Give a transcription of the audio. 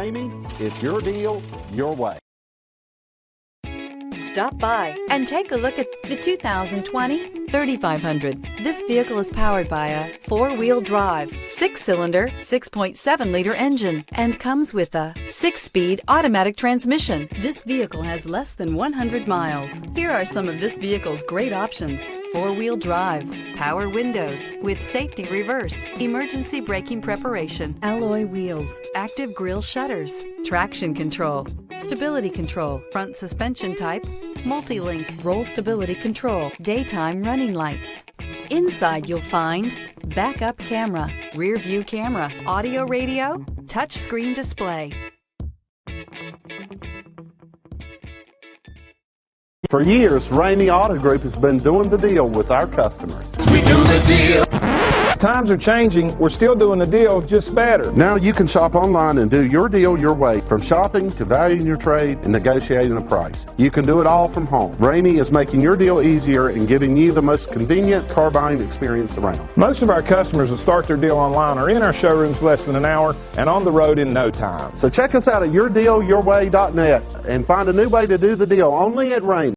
Ramey, it's your deal, your way. Stop by and take a look at the 2020 3500. This vehicle is powered by a 4-wheel drive, 6-cylinder, 6.7-liter engine and comes with a 6-speed automatic transmission. This vehicle has less than 100 miles. Here are some of this vehicle's great options: 4-wheel drive, power windows with safety reverse, emergency braking preparation, alloy wheels, active grille shutters, traction control, stability control, front suspension type, multi-link, roll stability control, daytime running lights. Inside you'll find backup camera, rear view camera, audio radio, touch screen display. For years, Ramey Auto Group has been doing the deal with our customers. We do the deal. Times are changing. We're still doing the deal, just better. Now you can shop online and do your deal your way, from shopping to valuing your trade and negotiating a price. You can do it all from home. Ramey is making your deal easier and giving you the most convenient car buying experience around. Most of our customers that start their deal online are in our showrooms less than an hour and on the road in no time. So check us out at yourdealyourway.net and find a new way to do the deal only at Ramey.